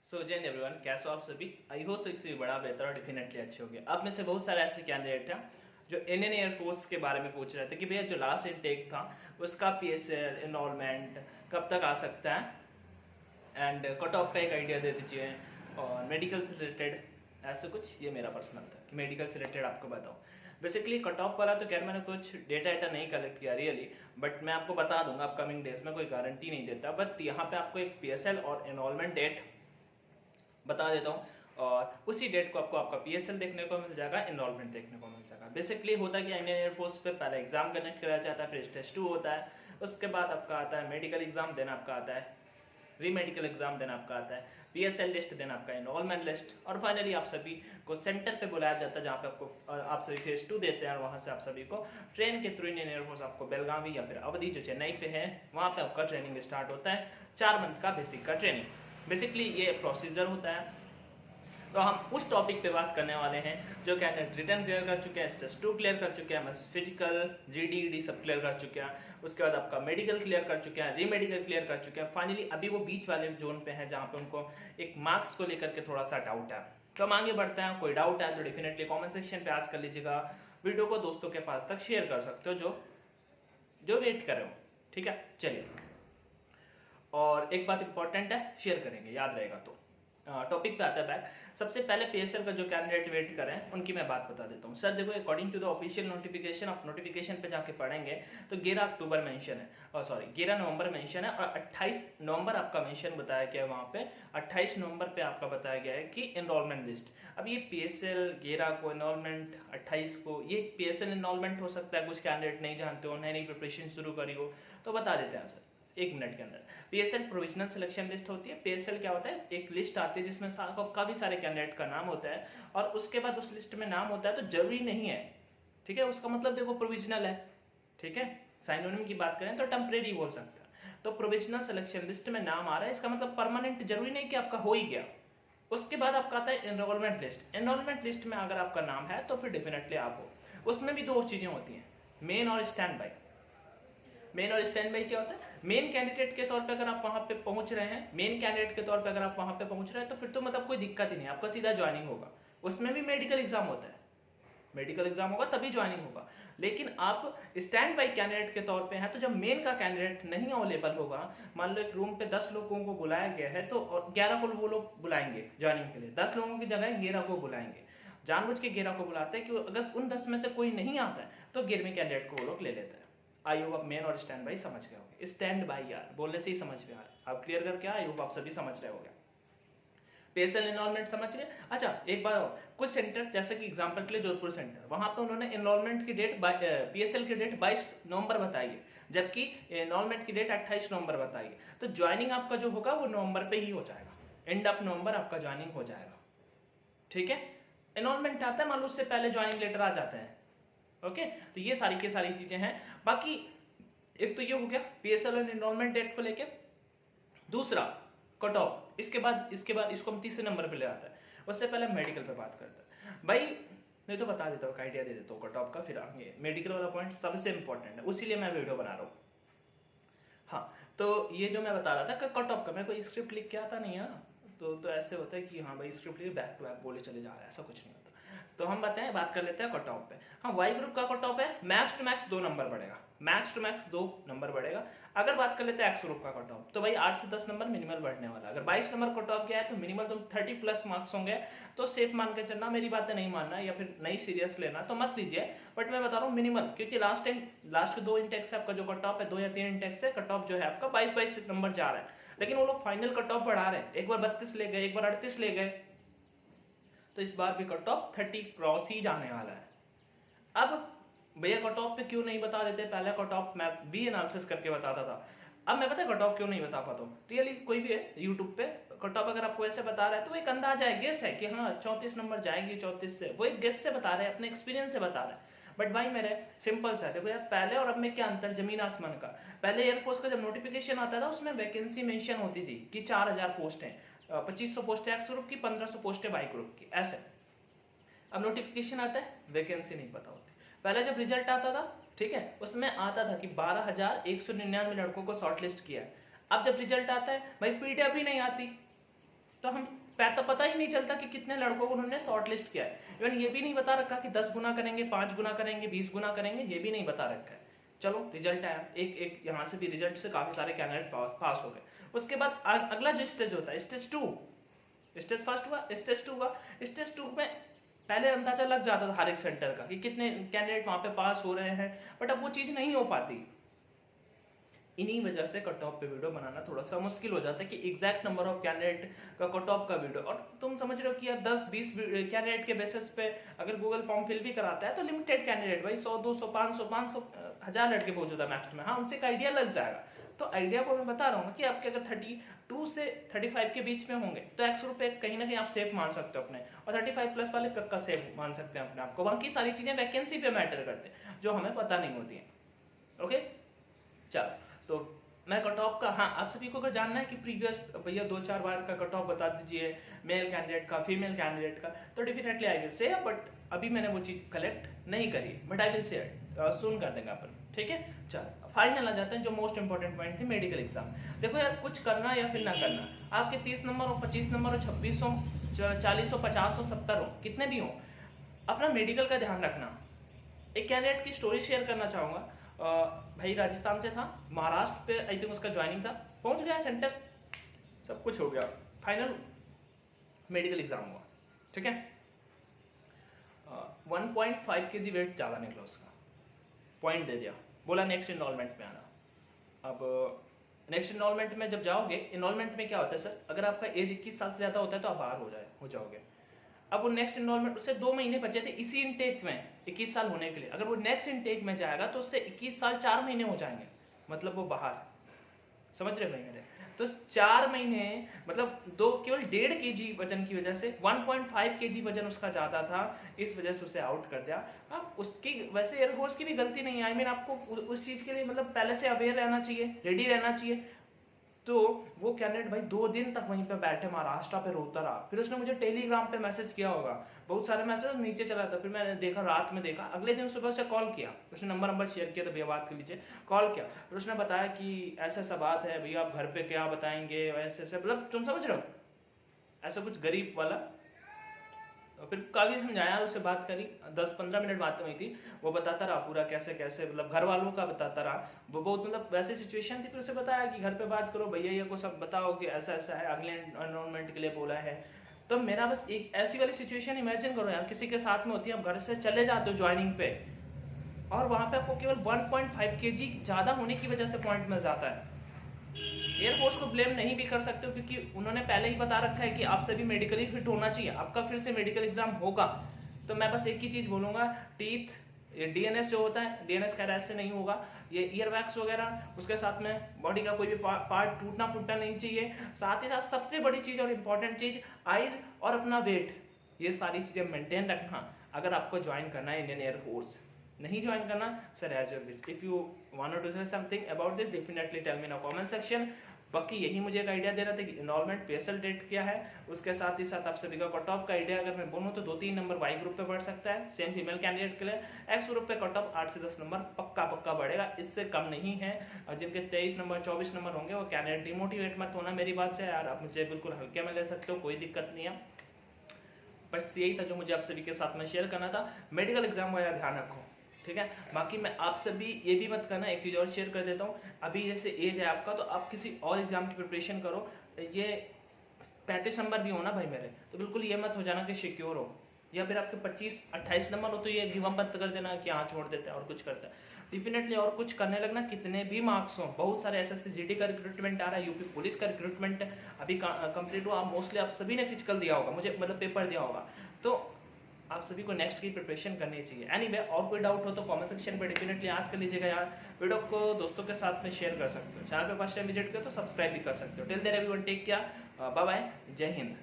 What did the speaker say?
सो जय एवरीवन, कैसे हो आप सभी। आई होप से बड़ा बेहतर और डेफिनेटली अच्छे होंगे। अब में से बहुत सारे ऐसे कैंडिडेट हैं जो इंडियन एयरफोर्स के बारे में पूछ रहे थे कि भैया जो लास्ट इनटेक था उसका पीएसएल इनरोलमेंट कब तक आ सकता है एंड कट ऑफ का एक आइडिया दे दीजिए और मेडिकल से रिलेटेड ऐसा कुछ। ये मेरा पर्सनल था कि मेडिकल से रिलेटेड आपको बताऊँ। बेसिकली कट ऑफ वाला तो खैर मैंने कुछ डेटा नहीं कलेक्ट किया रियली, बट मैं आपको बता दूंगा अपकमिंग डेज में, कोई गारंटी नहीं देता। बट यहाँ पे आपको एक पीएसएल और एनरोलमेंट डेट बता देता हूँ और उसी डेट को आपको आपका पीएसएल देखने को मिल जाएगा, एनरोलमेंट देखने को मिल जाएगा। बेसिकली होता है कि इंडियन एयरफोर्स पे पहले एग्जाम कंडक्ट कराया जाता है, फिर स्टेज 2 होता है, उसके बाद आपका आता है मेडिकल एग्जाम, देन आपका आता है री मेडिकल एग्जाम, देन आपका आता है पीएसएल लिस्ट, देन आपका एनरोलमेंट लिस्ट, और फाइनली आप सभी को सेंटर पे बुलाया जाता है जहाँ पे आपको आप सभी फेज 2 देते हैं और वहाँ से आप सभी को ट्रेन के थ्रू इंडियन एयरफोर्स आपको बेलगावी या फिर अवधि जो चेन्नई पे है वहाँ पे आपका ट्रेनिंग स्टार्ट होता है। 4 मंथ का बेसिक का ट्रेनिंग, बेसिकली ये प्रोसीजर होता है। तो हम उस टॉपिक पे बात करने वाले हैं जो कैंडिडेट रिटर्न क्लियर कर चुके हैं, स्टेज 2 क्लियर कर चुके हैं, बस फिजिकल जीडी सब क्लियर कर चुके हैं, उसके बाद आपका मेडिकल क्लियर कर चुके हैं, री मेडिकल क्लियर कर चुके हैं। फाइनली अभी वो बीच वाले जोन पे हैं जहाँ पे उनको एक मार्क्स को लेकर के थोड़ा सा डाउट है। तो हम आगे बढ़ते हैं। कोई डाउट है तो डेफिनेटली कॉमेंट सेक्शन पे आस्क कर लीजिएगा, वीडियो को दोस्तों के पास तक शेयर कर सकते हो जो वेट कर रहे हो। ठीक है, चलिए। और एक बात इंपॉर्टेंट है, शेयर करेंगे, याद रहेगा। तो टॉपिक पे आता है बैक। सबसे पहले पीएसएल का जो कैंडिडेट वेट करें उनकी मैं बात बता देता हूँ। सर देखो, according to the official notification, आप नोटिफिकेशन पे जाके पढ़ेंगे तो 11 अक्टूबर मेंशन है, और सॉरी 11 नवंबर मेंशन है, और 28 नवंबर आपका मेंशन बताया गया है वहाँ पे। 28 नवंबर पे आपका बताया गया है कि एनरोलमेंट लिस्ट। अब ये पीएसएल 11 को, एनरोलमेंट 28 को, ये पीएसएल एनरोलमेंट हो सकता है कुछ कैंडिडेट नहीं जानते हो, नई प्रिपरेशन शुरू करी हो, तो बता देते हैं सर 1 मिनट के अंदर। पीएसएल प्रोविजनल सिलेक्शन लिस्ट होती है। पीएसएल क्या होता है, एक लिस्ट आती है जिसमें काफी सारे कैंडिडेट का नाम होता है, और उसके बाद उस लिस्ट में नाम होता है तो जरूरी नहीं है, ठीक है, उसका मतलब देखो प्रोविजनल है, ठीक है। साइनोनिम की बात करें तो टेम्परेरी बोल सकते हैं। तो प्रोविजनल सिलेक्शन लिस्ट में नाम आ रहा है, इसका मतलब परमानेंट जरूरी नहीं कि आपका हो ही गया। उसके बाद आपका आता है एनरोलमेंट लिस्ट। एनरोलमेंट लिस्ट में अगर आपका नाम है तो फिर डेफिनेटली आप हो। उसमें भी 2 चीजें होती हैं, मेन और स्टैंड बाई। मेन और स्टैंड बाई क्या होता है, मेन कैंडिडेट के तौर पे अगर आप वहां पे पहुंच रहे हैं, मेन कैंडिडेट के तौर पे अगर आप वहां पे पहुंच रहे हैं तो फिर तो मतलब कोई दिक्कत ही नहीं, आपका सीधा ज्वाइनिंग होगा। उसमें भी मेडिकल एग्जाम होता है, मेडिकल एग्जाम होगा तभी ज्वाइनिंग होगा। लेकिन आप स्टैंड बाई कैंडिडेट के तौर पे हैं तो जब मेन का कैंडिडेट नहीं अवेलेबल होगा, मान लो एक रूम पे 10 लोगों को बुलाया गया है तो 11 को वो लोग बुलाएंगे ज्वाइनिंग के लिए, 10 लोगों की जगह 11 को बुलाएंगे। जानबूझ के 11 को बुलाते हैं कि अगर उन 10 में से कोई नहीं आता है तो 11वें कैंडिडेट को वो लोग ले लेते हैं। आई होप आप मेन और स्टैंड बाई समझ गए होंगे। स्टैंड बाई यार बोलने से ही समझ में आ रहा है, आप क्लियर करके आई होप आप सभी समझ रहे होंगे। पीएसएल एनरोलमेंट समझ गए। अच्छा एक बात और, कुछ सेंटर जैसे कि एग्जांपल के लिए जोधपुर सेंटर, वहां पे उन्होंने एनरोलमेंट की डेट पीएसएल की डेट 22 नवंबर बताई है, जबकि एनरोलमेंट की डेट 28 नवंबर बताई है। तो ज्वाइनिंग आपका जो होगा वो नवंबर पे ही हो जाएगा, एंड ऑफ नवंबर आपका ज्वाइनिंग हो जाएगा, ठीक है। एनरोलमेंट आता है, मान लो उससे पहले ज्वाइनिंग लेटर आ जाते हैं, ओके। तो ये सारी की सारी चीजें हैं। बाकी एक तो ये हो गया पीएसएल और एनरोलमेंट डेट को लेके। दूसरा कट ऑफ, इसके बाद इसको हम तीसरे नंबर पे ले आता है। उससे पहले मेडिकल पे बात करते हैं। भाई नहीं तो बता देता हूँ, आइडिया दे देता हूँ कट ऑफ का, फिर आगे मेडिकल वाला पॉइंट सबसे इंपॉर्टेंट है, उसीलिए मैं वीडियो बना रहा हूँ। हाँ, तो ये जो मैं बता रहा था कट ऑफ का, मैं कोई स्क्रिप्ट लिख के आता नहीं है, तो ऐसे होता है कि हाँ भाई स्क्रिप्ट लिख बैक टू बैक बोले चले जा रहा है, ऐसा कुछ नहीं होता। तो हम बताएं, बात कर लेते हैं कट ऑफ पे। हाँ, वाई ग्रुप का कट ऑफ है मैक्स टू मैक्स 2 नंबर बढ़ेगा, मैक्स टू मैक्स 2 नंबर बढ़ेगा। अगर बात कर लेते हैं एक्स ग्रुप का कट ऑफ, तो भाई 8 से 10 नंबर मिनिमल बढ़ने वाला। अगर 22 नंबर कट ऑफ गया है तो मिनिमल तुम 30 प्लस मार्क्स होंगे, तो सेफ मान के चलना, मेरी बातें नहीं मानना या फिर नहीं सीरियस लेना तो मत लीजिए। बट मैं बता रहा हूँ मिनिमल, क्योंकि लास्ट के 2 इंटेक्स से आपका जो कट ऑफ है, 2 या 3 इंटेक्स से कट ऑफ जो है आपका 22 नंबर जा रहा है, लेकिन वो लोग फाइनल कट ऑफ बढ़ा रहे हैं, एक बार 32 ले गए, एक बार 38 ले गए, तो इस बार भी कट ऑफ 30 क्रॉस ही जाने वाला है। अब भैया कट ऑफ पे क्यों नहीं बता देते, पहले कट ऑफ मैं भी एनालिसिस करके बताता था, अब मैं पता है कट ऑफ क्यों नहीं बता पाता हूँ। रियली कोई भी है यूट्यूब पे कट ऑफ अगर आपको ऐसे बता रहा है तो वो एक अंदाजा है, गेस है कि हाँ 34 नंबर जाएंगे 34 से, वो एक गेस से बता रहे हैं, अपने एक्सपीरियंस से बता रहे हैं। बट भाई मेरे सिंपल सा देखो यार, पहले और अब में क्या अंतर, जमीन आसमान का। पहले एयरफोर्स का जब नोटिफिकेशन आता था उसमें वैकेंसी मेंशन होती थी कि 4000 पोस्ट है, 2500 पोस्ट है एक्स ग्रुप की, 1500 पोस्ट है वाई ग्रुप की, ऐसे। अब नोटिफिकेशन आता है, वैकेंसी नहीं पता होती। पहले जब रिजल्ट आता था, ठीक है, उसमें आता था कि 12,199 लड़कों को शॉर्टलिस्ट किया है। अब जब रिजल्ट आता है भाई पीडीएफ ही नहीं आती, तो हम पता ही नहीं चलता कि कितने लड़कों को उन्होंने शॉर्ट लिस्ट किया है। इवन ये भी नहीं बता रखा कि 10 गुना करेंगे, 5 गुना करेंगे, 20 गुना करेंगे, ये भी नहीं बता रखा है। चलो रिजल्ट आया, एक यहाँ से भी रिजल्ट से काफी सारे कैंडिडेट पास हो गए। उसके बाद अगला जो स्टेज होता है स्टेज 2, स्टेज फर्स्ट हुआ, स्टेज 2 हुआ। स्टेज 2 में पहले अंदाजा लग जाता था हर एक सेंटर का कि कितने कैंडिडेट वहां पे पास हो रहे हैं, बट अब वो चीज नहीं हो पाती। इन्हीं वजह से कट ऑफ पे वीडियो बनाना थोड़ा सा मुश्किल हो जाता है कि एग्जैक्ट नंबर ऑफ कैंडिडेट का कट ऑफ का वीडियो। और तुम समझ रहे हो कि यार 10-20 कैंडिडेट के बेसिस पे अगर गूगल फॉर्म फिल भी कराता है तो लिमिटेड कैंडिडेट भाई 100 200 500 1000 लड़के पहुंच जाता है मैक्स में। हाँ, उनसे एक आइडिया लग जाएगा। तो आइडिया को मैं बता रहा हूँ कि आपके अगर 32 से 35 के बीच में होंगे तो 100 रुपए कहीं ना कहीं आप सेफ मान सकते हो अपने, और 35 प्लस वाले पक्का सेफ मान सकते हैं अपने आप को। बाकी सारी चीजें वैकेंसी पे मैटर करते हैं जो हमें पता नहीं होती है। ओके, चलो तो मैं कट ऑफ का, हाँ आप सभी को अगर जानना है कि प्रीवियस भैया 2-4 बार का कट ऑफ बता दीजिए, मेल कैंडिडेट का, फीमेल कैंडिडेट का, तो definitely I will say, but अभी मैंने वो चीज कलेक्ट नहीं करी, बट आई विल से सुन कर देंगे अपन। ठीक है, चलो फाइनल आ जाते हैं जो मोस्ट इंपॉर्टेंट पॉइंट थे, मेडिकल एग्जाम। देखो यार, कुछ करना या फिर ना करना, आपके 30 नंबर हो, 25 नंबर हो, 26 हो, 40 हो, 50 हो, 70 हो, कितने भी हो, अपना मेडिकल का ध्यान रखना। एक कैंडिडेट की स्टोरी शेयर करना चाहूंगा। भाई राजस्थान से था, महाराष्ट्र पे आई थिंक उसका ज्वाइनिंग था, पहुंच गया सेंटर, सब कुछ हो गया, फाइनल मेडिकल एग्जाम हुआ। ठीक है, 1.5 kg वेट ज्यादा निकला उसका, पॉइंट दे दिया, बोला नेक्स्ट इनरोलमेंट में आना। अब नेक्स्ट इनरोलमेंट में जब जाओगे, इनरोलमेंट में क्या होता है सर, अगर आपका एज 21 साल से ज्यादा होता है तो आप बाहर हो जाओगे। अब वो नेक्स्ट इनरोलमेंट, उससे 2 महीने बचे थे इसी इनटेक में 21 साल होने के लिए, अगर वो नेक्स्ट इनटेक में जाएगा तो उससे 21 साल 4 महीने हो जाएंगे, मतलब वो बाहर। समझ रहे भाई मेरे? तो 4 महीने मतलब केवल 1.5 kg वजन की वजह से 1.5 kg वजन उसका ज्यादा था, इस वजह से उसे आउट कर दिया। अब उसकी वैसे एयरफोर्स की भी गलती नहीं है, आई मीन आपको उस चीज के लिए मतलब पहले से अवेयर रहना चाहिए, रेडी रहना चाहिए। तो वो कैंडिडेट भाई 2 दिन तक वहीं पे बैठे महाराष्ट्र पे रोता रहा। फिर उसने मुझे टेलीग्राम पे मैसेज किया होगा, बहुत सारे मैसेज नीचे चला था, फिर मैंने देखा, रात में देखा, अगले दिन सुबह उसे कॉल किया, उसने नंबर शेयर किया, तो भैया बात कर लीजिए, कॉल किया, फिर उसने बताया कि ऐसा ऐसा बात है भैया, आप घर पे क्या बताएंगे, ऐसे ऐसे, मतलब तुम समझ रहे हो, ऐसा कुछ गरीब वाला। फिर काफी समझाया, उससे बात करी, 10-15 मिनट बात हुई थी, वो बताता रहा पूरा कैसे कैसे, मतलब घर वालों का बताता रहा, वो बहुत मतलब वैसे सिचुएशन थी। फिर उसे बताया कि घर पे बात करो भैया, ये को सब बताओ कि ऐसा ऐसा है, अगले एनरोलमेंट के लिए बोला है। तो मेरा बस एक ऐसी वाली सिचुएशन इमेजिन करो यार, किसी के साथ में होती है, आप घर से चले जाते हो ज्वाइनिंग पे, और वहां पे आपको केवल 1.5 kg ज्यादा होने की वजह से पॉइंट मिल जाता है। एयरफोर्स को ब्लेम नहीं भी कर सकते हो, क्योंकि उन्होंने पहले ही बता रखा है कि आप सभी मेडिकली फिट होना चाहिए, आपका फिर से मेडिकल एग्जाम होगा। तो मैं बस एक ही चीज बोलूंगा, टीथ, डीएनएस जो होता है, डीएनएस खैर ऐसे नहीं होगा, ये ईयर वैक्स वगैरह, उसके साथ में बॉडी का कोई भी पार्ट टूटना फूटना नहीं चाहिए। साथ ही साथ सबसे बड़ी चीज और इंपॉर्टेंट चीज, आइज और अपना वेट, ये सारी चीजें मेंटेन रखना अगर आपको ज्वाइन करना है इंडियन एयरफोर्स। नहीं ज्वाइन करना, sir as your wish. If you want to say something about this, definitely tell me in comment section. बाकी यही मुझे एक आइडिया दे रहा था कि इनरोलमेंट पीएसएल डेट क्या है, उसके साथ ही साथ आप सभी का कट ऑफ का आइडिया अगर मैं बोलूँ तो 2-3 नंबर वाई ग्रुप पे बढ़ सकता है, सेम फीमेल कैंडिडेट के लिए। एक्स ग्रुप पे कट ऑफ 8 से 10 नंबर पक्का बढ़ेगा, इससे कम नहीं है। और जिनके 23 नंबर 24 नंबर होंगे वो कैंडिडेट डिमोटिवेट मत होना मेरी बात से यार, आप मुझे बिल्कुल हल्के में ले सकते हो, कोई दिक्कत नहीं है। बस यही था जो मुझे आप सभी के साथ में शेयर करना था। मेडिकल एग्जाम का यार ध्यान रखो, ठीक है। बाकी मैं आप सभी ये भी मत करना, एक चीज और शेयर कर देता हूँ, अभी जैसे एज है आपका तो आप किसी और एग्जाम की प्रिपरेशन करो। ये 35 नंबर भी हो ना भाई मेरे, तो बिल्कुल ये मत हो जाना कि सिक्योर हो, या फिर आपके 25-28 नंबर हो तो ये गिव अप मत कर देना कि हाँ छोड़ देते हैं और कुछ करता है। डेफिनेटली और कुछ करने लगना, कितने भी मार्क्स हो। बहुत सारे एसएससी जीडी का रिक्रूटमेंट आ रहा है, यूपी पुलिस का रिक्रूटमेंट अभी कंप्लीट हुआ, मोस्टली आप सभी ने फिजिकल दिया होगा, मुझे मतलब पेपर दिया होगा, तो आप सभी को नेक्स्ट की प्रिपरेशन करनी चाहिए। एनीवे, और कोई डाउट हो तो कमेंट सेक्शन पे डेफिनेटली आज कर लीजिएगा यार। वीडियो को दोस्तों के साथ में शेयर कर सकते हो, चैनल पे फर्स्ट टाइम विजिट करो तो सब्सक्राइब भी कर सकते हो। Till there everyone, take care, bye bye, जय हिंद।